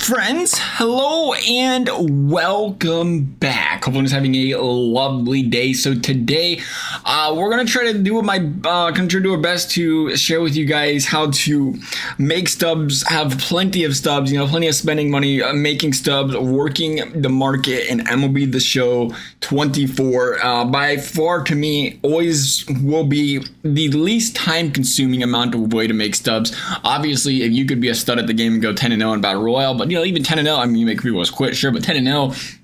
friends, hello and welcome back. Hope everyone's having a lovely day. So today, we're gonna try to do our best to share with you guys how to make stubs, have plenty of stubs, plenty of spending money, making stubs, working the market, and MLB The Show 24. By far, to me, always will be the least time-consuming amount of way to make stubs. Obviously, if you could be a stud at the game and go 10-0 in Battle Royale, but even 10-0, I mean, you make people quit, sure, but 10-0,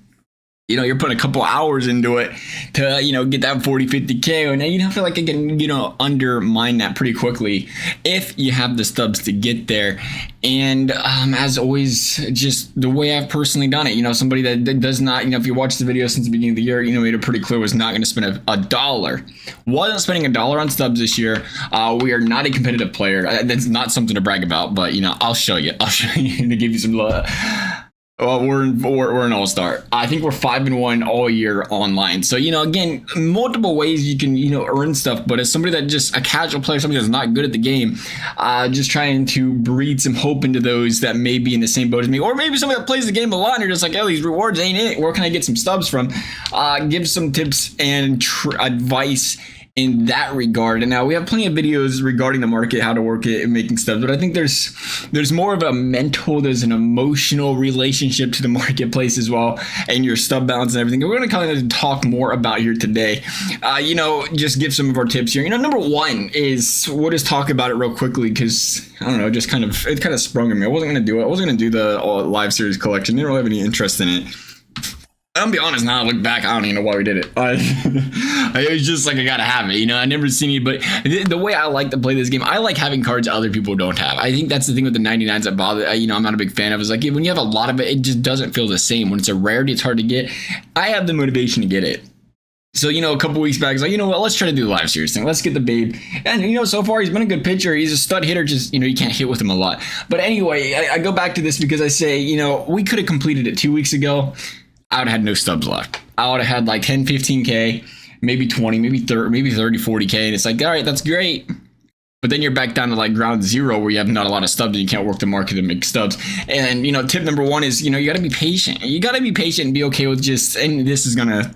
you're putting a couple hours into it to, get that 40, 50K, and you feel like it can, undermine that pretty quickly if you have the stubs to get there. And as always, just the way I've personally done it, somebody that does not, if you watch the video since the beginning of the year, made it pretty clear was not going to spend a dollar. Wasn't spending a dollar on stubs this year. We are not a competitive player. That's not something to brag about, but, I'll show you. I'll show you to give you some love. Well, we're an all-star. I think we're 5-1 all year online. So, again, multiple ways you can, earn stuff. But as somebody that just a casual player, somebody that's not good at the game, just trying to breed some hope into those that may be in the same boat as me. Or maybe somebody that plays the game a lot and you're just like, oh, these rewards ain't it. Where can I get some stubs from? Give some tips and advice in that regard. And now we have plenty of videos regarding the market, how to work it and making stubs, but I think there's more of a mental, there's an emotional relationship to the marketplace as well, and your stub balance and everything. We're going to kind of talk more about here today. Just give some of our tips here. Number one is, we'll just talk about it real quickly because I don't know, it kind of sprung on me. I wasn't going to do it. I wasn't going to do the live series collection. Didn't really have any interest in it. I'll be honest, now I look back, I don't even know why we did it. It was just like, I gotta have it, I never seen it, but the way I like to play this game, I like having cards that other people don't have. I think that's the thing with the 99s that bother, I'm not a big fan of, is like, when you have a lot of it, it just doesn't feel the same. When it's a rarity, it's hard to get. I have the motivation to get it. So, a couple weeks back, I was like, what, let's try to do the live series thing. Let's get the babe. And, so far, he's been a good pitcher. He's a stud hitter, just, you can't hit with him a lot. But anyway, I go back to this because I say, we could have completed it 2 weeks ago. I would have had no stubs left. I would have had like 10, 15K, maybe 20, maybe 30, 40K. And it's like, all right, that's great. But then you're back down to like ground zero where you have not a lot of stubs and you can't work the market to make stubs. And, tip number one is, you got to be patient. You got to be patient and be okay with just, and this is going to,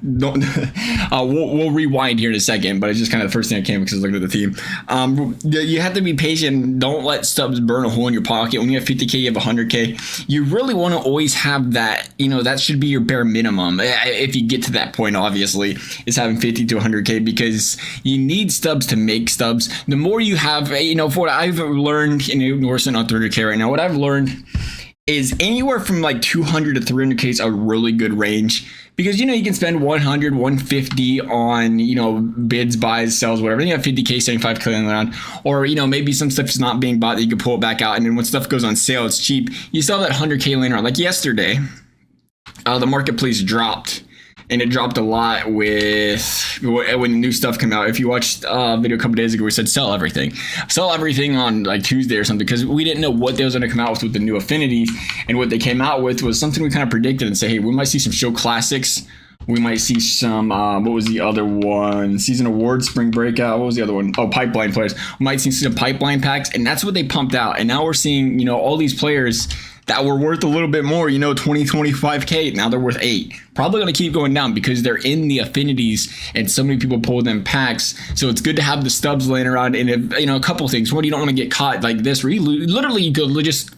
we'll rewind here in a second, but it's just kind of the first thing that came because I was looking at the team. You have to be patient. Don't let stubs burn a hole in your pocket. When you have 50K, you have 100K. You really want to always have that, that should be your bare minimum. If you get to that point, obviously, is having 50 to 100K because you need stubs to make stubs. The more you have, for what I've learned, we're sitting on 300K right now. What I've learned is anywhere from like 200 to 300K is a really good range because, you can spend 100, 150 on, bids, buys, sells, whatever. Then you have 50K, 75K laying around, or, maybe some stuff is not being bought that you can pull it back out. And then when stuff goes on sale, it's cheap. You still have that 100K laying around. Like yesterday, the marketplace dropped. And it dropped a lot with when the new stuff came out. If you watched a video a couple days ago, we said sell everything on like Tuesday or something because we didn't know what they was going to come out with the new affinities. And what they came out with was something we kind of predicted and say, hey, we might see some show classics. We might see some, what was the other one? Season Awards, Spring Breakout. What was the other one? Oh, Pipeline players. We might see some Pipeline packs. And that's what they pumped out. And now we're seeing, all these players that were worth a little bit more, 20, 25K. Now they're worth 8. Probably going to keep going down because they're in the affinities and so many people pull them packs. So it's good to have the stubs laying around. And, if, a couple things. One, you don't want to get caught like this where you could just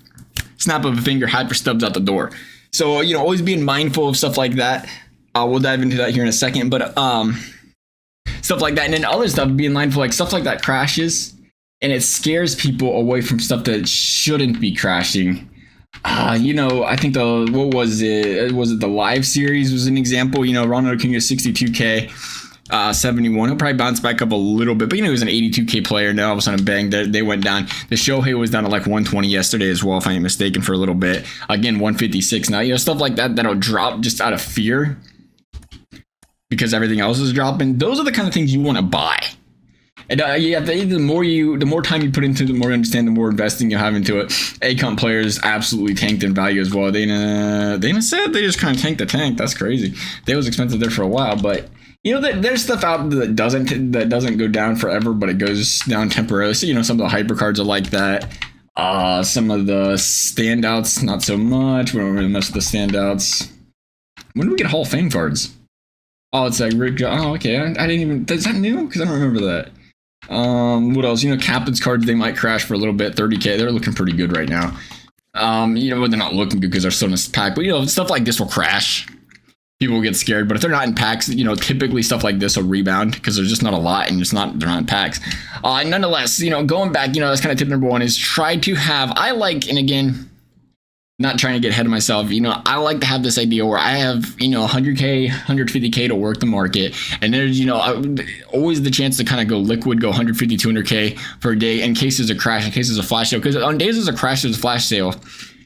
snap of a finger, hide your stubs out the door. So, always being mindful of stuff like that. We'll dive into that here in a second. But stuff like that. And then other stuff, being mindful, like stuff like that crashes. And it scares people away from stuff that shouldn't be crashing. I think what was it? Was it the live series was an example? Ronald King is 62K, 71. He'll probably bounce back up a little bit, but he was an 82K player. Now all of a sudden, bang, they went down. The Shohei was down to like 120 yesterday as well, if I ain't mistaken, for a little bit. Again, 156 now. Stuff like that that'll drop just out of fear because everything else is dropping. Those are the kind of things you want to buy. And the more time you put into it, the more you understand, the more investing you have into it. A-comp players absolutely tanked in value as well. They said they just kind of tanked the tank. That's crazy. They was expensive there for a while, but there's stuff out there that doesn't go down forever, but it goes down temporarily. So some of the hyper cards are like that. Some of the standouts, not so much. We don't really mess with the standouts. When do we get Hall of Fame cards? Oh, it's like Rick. Oh, okay. I didn't even. Is that new? Because I don't remember that. What else? Captain's cards, they might crash for a little bit. 30K. They're looking pretty good right now. They're not looking good because they're still in this pack. But stuff like this will crash. People will get scared. But if they're not in packs, typically stuff like this will rebound because there's just not a lot and they're not in packs. Nonetheless, going back, that's kind of tip number one is try to have. And again, not trying to get ahead of myself, I like to have this idea where I have, 100K, 150K to work the market. And there's, always the chance to kind of go liquid, go 150, 200K per day in case there's a crash, in case there's a flash sale. Because on days there's a crash, there's a flash sale.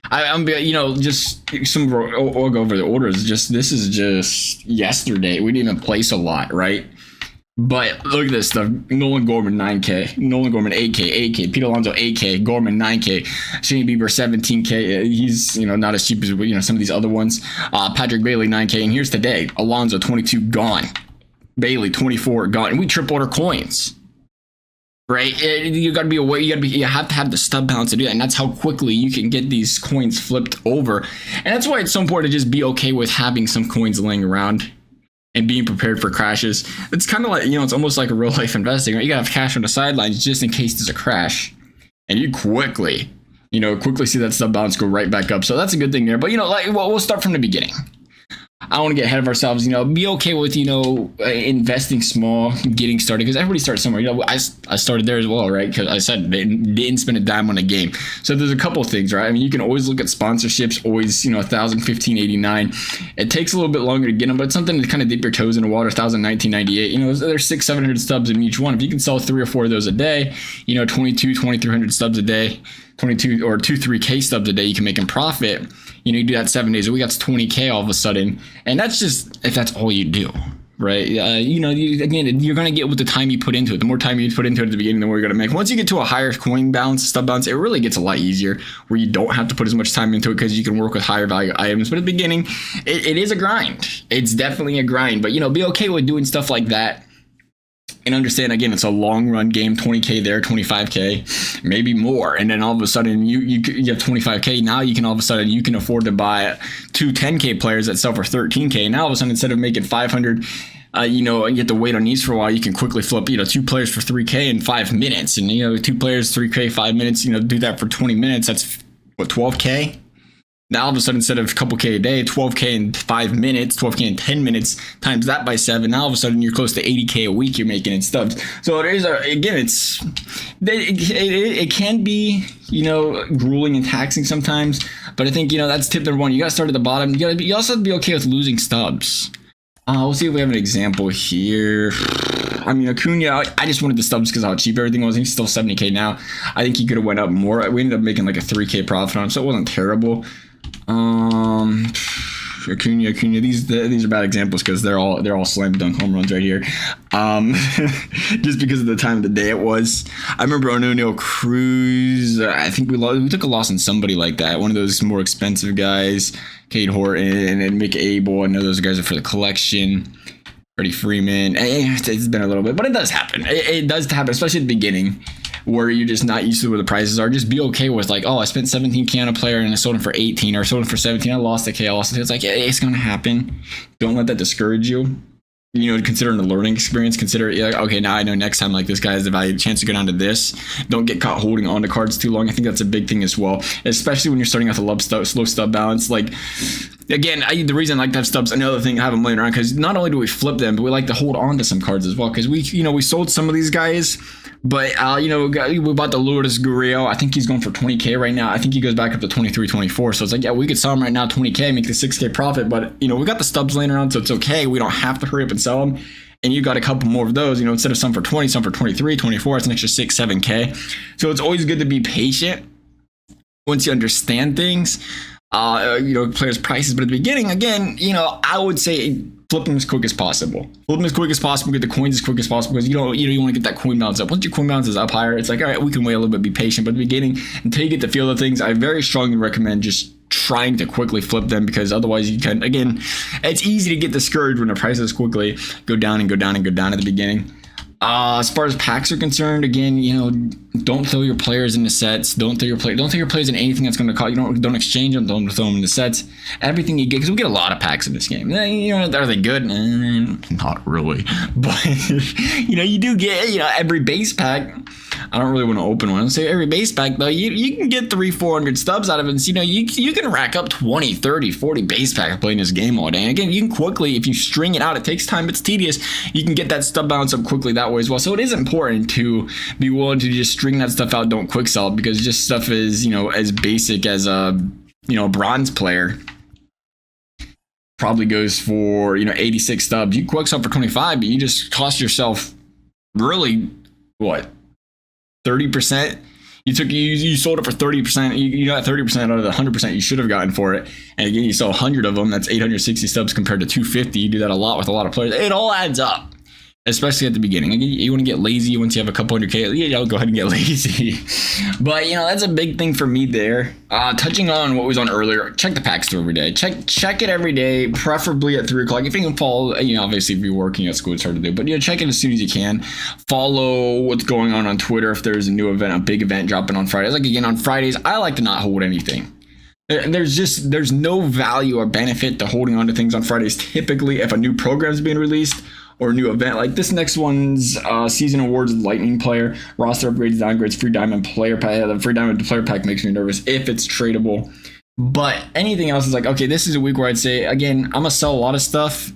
I'm just some, we'll go over the orders. This is just yesterday. We didn't even place a lot, right? But look at this stuff. Nolan Gorman, 9K. Nolan Gorman, 8K, 8K. Pete Alonso, 8K. Gorman, 9K. Shane Bieber, 17K. He's, not as cheap as, some of these other ones. Patrick Bailey, 9K. And here's today. Alonso, 22, gone. Bailey, 24, gone. And we triple order coins. Right? You got to be aware. You have to have the stub balance to do that. And that's how quickly you can get these coins flipped over. And that's why it's so important to just be okay with having some coins laying around and being prepared for crashes. It's kind of like, it's almost like a real life investing, right? You gotta have cash on the sidelines just in case there's a crash. And you quickly see that stub balance go right back up. So that's a good thing there. But, we'll start from the beginning. I don't want to get ahead of ourselves, be okay with, investing small, getting started, because everybody starts somewhere. I started there as well, right? Because I said they didn't spend a dime on a game. So there's a couple of things, right? I mean, you can always look at sponsorships, always, 1,000, 1589. It takes a little bit longer to get them, but it's something to kind of dip your toes in the water. 1,000, 1998. There's 600, 700 stubs in each one. If you can sell 3 or 4 of those a day, 22, 2,300 stubs a day, 22 or 3K stubs a day, you can make in profit. You do that 7 days a week, that's 20K all of a sudden. And that's just if that's all you do, right? Again, you're going to get with the time you put into it. The more time you put into it at the beginning, the more you're going to make. Once you get to a higher coin balance, stub balance, it really gets a lot easier where you don't have to put as much time into it because you can work with higher value items. But at the beginning, it is a grind. It's definitely a grind. But, be okay with doing stuff like that. And understand, again, it's a long run game, 20K there, 25K, maybe more. And then all of a sudden you have 25K. Now you can all of a sudden you can afford to buy 2 10K players that sell for 13K. Now all of a sudden, instead of making 500, you have to wait on these for a while, you can quickly flip, 2 players for 3K in 5 minutes. And, 2 players, 3K, 5 minutes, do that for 20 minutes. That's what, 12K? Now all of a sudden, instead of a couple K a day, 12K in 5 minutes, 12K in 10 minutes, times that by 7. Now all of a sudden you're close to 80K a week you're making in stubs. So it can be, grueling and taxing sometimes. But I think, that's tip number one. You got to start at the bottom. You also have to be okay with losing stubs. We'll see if we have an example here. I mean, Acuna, I just wanted the stubs because how cheap everything was. He's still 70K now. I think he could have went up more. We ended up making like a 3K profit on him, so it wasn't terrible. Acuna, these are bad examples because they're all slam dunk home runs right here. Just because of the time of the day it was. I remember O'Neill Cruz. I think we took a loss on somebody like that. One of those more expensive guys, Cade Horton and Mick Abel. I know those guys are for the collection. Freddie Freeman. It's been a little bit, but it does happen. It does happen, especially at the beginning, where you're just not used to where the prices are. Just be okay with like, oh, I spent 17K on a player and I sold him for 18, or sold him for 17. I lost a K. I lost a K. It's like, it's going to happen. Don't let that discourage you. Considering the learning experience, consider it like, okay, now I know next time like this guy has a chance to go down to this. Don't get caught holding on to cards too long. I think that's a big thing as well, especially when you're starting out the slow stub balance. Like, again, the reason I like to have stubs, another thing I have them laying around, because not only do we flip them, but we like to hold on to some cards as well, because we sold some of these guys. But, we bought the Lourdes Gurriel. I think he's going for 20K right now. I think he goes back up to 23, 24. So it's like, yeah, we could sell him right now 20K, make the 6K profit. But, we got the stubs laying around, so it's okay. We don't have to hurry up and sell them. And you got a couple more of those, instead of some for 20, some for 23, 24, it's an extra 6, 7K. So it's always good to be patient once you understand things. Players' prices. But at the beginning, again, I would say flip them as quick as possible. Flip them as quick as possible. Get the coins as quick as possible, because you want to get that coin balance up. Once your coin balance is up higher, it's like, all right, we can wait a little bit, be patient. But at the beginning, until you get the feel of things, I very strongly recommend just trying to quickly flip them, because otherwise you can, again, it's easy to get discouraged when the prices quickly go down and go down and go down at the beginning. As far as packs are concerned, again, don't throw your players into sets. Don't throw your players in anything that's going to call. Don't exchange them. Don't throw them into sets. Everything you get, because we get a lot of packs in this game. Are they good? Not really, but you do get every base pack. I don't really want to open one. Say every base pack though, you can get 300-400 stubs out of it. So, you can rack up 20, 30, 40 base packs playing this game all day. And again, you can quickly, if you string it out, it takes time, it's tedious. You can get that stub balance up quickly that way as well. So it is important to be willing to just string that stuff out. Don't quick sell it, because just stuff is as basic as a bronze player probably goes for 86 stubs. You quick sell for 25, but you just cost yourself really what? 30%. You sold it for 30%. You got 30% out of the 100% you should have gotten for it. And again, you sell 100 of them. That's 860 stubs compared to 250. You do that a lot with a lot of players. It all adds up, especially at the beginning. Again, you want to get lazy once you have a couple 100K. Yeah, go ahead and get lazy. But that's a big thing for me there. Touching on what was on earlier, check the pack store every day. Check it every day, preferably at 3 o'clock. If you can follow, obviously if you're working at school, it's hard to do. But check it as soon as you can. Follow what's going on Twitter. If there's a new event, a big event dropping on Fridays. Like again, on Fridays, I like to not hold anything. There's no value or benefit to holding on to things on Fridays. Typically, if a new program is being released or a new event, like this next one's season awards lightning player, roster upgrades, downgrades, free diamond player pack. The free diamond player pack makes me nervous if it's tradable. But anything else is like, okay, this is a week where I'd say, again, I'm gonna sell a lot of stuff,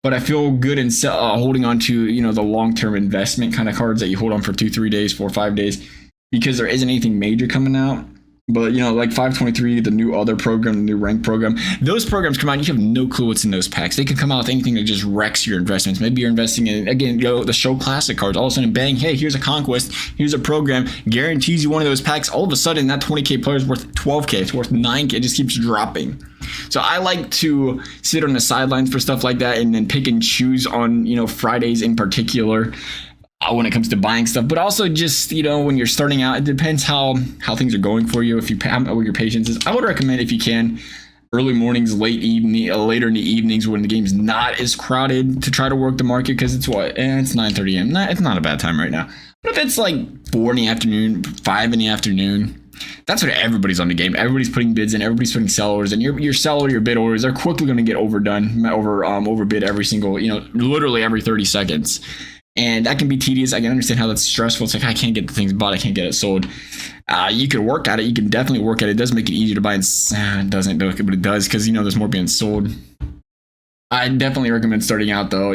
but I feel good in holding on to the long-term investment kind of cards that you hold on for 2-3 days, 4-5 days, because there isn't anything major coming out. But like 523, the new other program, the new rank program, those programs come out, you have no clue what's in those packs. They can come out with anything that just wrecks your investments. Maybe you're investing in, again, the show classic cards. All of a sudden, bang, hey, here's a conquest, here's a program, guarantees you one of those packs. All of a sudden, that 20K player is worth 12K, it's worth 9K, it just keeps dropping. So I like to sit on the sidelines for stuff like that and then pick and choose on Fridays in particular. When it comes to buying stuff, but also just when you're starting out, it depends how things are going for you. If you what your patience is, I would recommend, if you can, early mornings, later in the evenings when the game's not as crowded, to try to work the market, because it's it's 9:30 a.m. It's not a bad time right now. But if it's like 4 in the afternoon, 5 in the afternoon, that's when everybody's on the game. Everybody's putting bids in, everybody's putting sell orders, and your seller, your bid orders are quickly going to get overbid every single, literally every 30 seconds. And that can be tedious. I can understand how that's stressful. It's like, I can't get the things bought, I can't get it sold. You can work at it. You can definitely work at it. It does make it easier to buy, and it doesn't, but it does, because there's more being sold. I definitely recommend starting out though,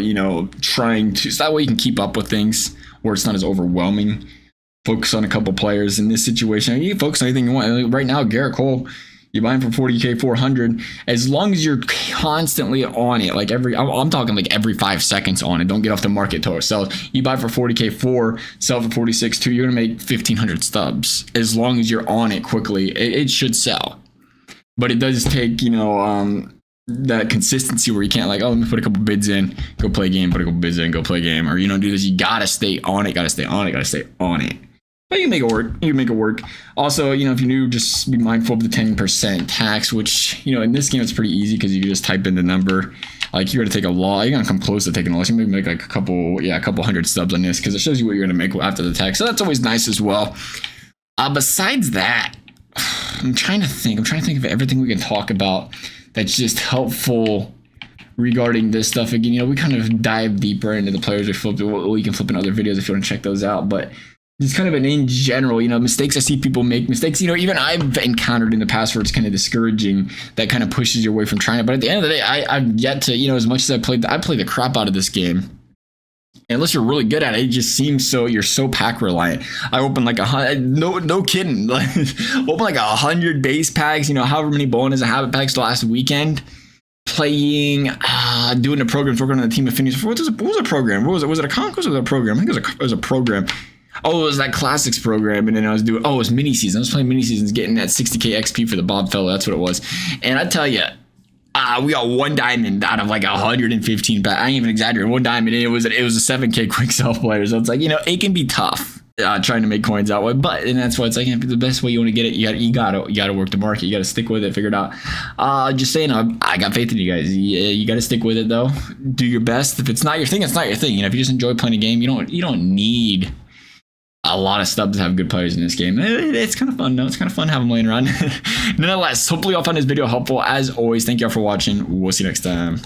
trying to, so that way you can keep up with things where it's not as overwhelming. Focus on a couple players in this situation. You can focus on anything you want. Right now, Garrett Cole, you buy him for 40K, 400. As long as you're constantly on it, like I'm talking like every 5 seconds on it. Don't get off the market till it sells. You buy for 40K 4, sell for 46 2. You're gonna make 1,500 stubs. As long as you're on it quickly, it should sell. But it does take that consistency where you can't like, let me put a couple bids in, go play a game, put a couple bids in, go play a game, or do this. You gotta stay on it. Gotta stay on it. But you can make it work. You can make it work. Also, if you're new, just be mindful of the 10% tax, which, in this game, it's pretty easy because you can just type in the number. Like, you're going to take a loss. You're going to come close to taking a loss. You maybe make like a couple hundred stubs on this because it shows you what you're going to make after the tax. So that's always nice as well. Besides that, I'm trying to think of everything we can talk about that's just helpful regarding this stuff. Again, we kind of dive deeper into the players we flipped. We can flip in other videos if you want to check those out. But just kind of in general, mistakes I see people make, mistakes, even I've encountered in the past where it's kind of discouraging, that kind of pushes you away from trying it. But at the end of the day, I've yet to, as much as I play the crap out of this game. And unless you're really good at it, it just seems you're so pack reliant. I opened like no kidding, open like 100 base packs, however many bonus and habit packs last weekend. Playing, doing the programs, working on the team affinities. What was a program? What was it? Was it a conquest or was it a program? I think it was a program. Oh, it was that classics program, and then I was doing, it was mini season. I was playing mini seasons, getting that 60K XP for the Bob Fellow. That's what it was. And I tell you, we got 1 diamond out of like 115 packs. I ain't even exaggerating. 1 diamond, and it was a 7K quick sell player. So it's like, it can be tough. trying to make coins that way. But and that's why it's like the best way you want to get it. You gotta work the market. You gotta stick with it. Figure it out. Just saying, I got faith in you guys. You gotta stick with it though. Do your best. If it's not your thing, it's not your thing. You know, if you just enjoy playing a game, you don't need a lot of stubs to have good players in this game. It's kind of fun. No, it's kind of fun to have them laying around. Nonetheless, hopefully y'all found this video helpful. As always, thank y'all for watching. We'll see you next time.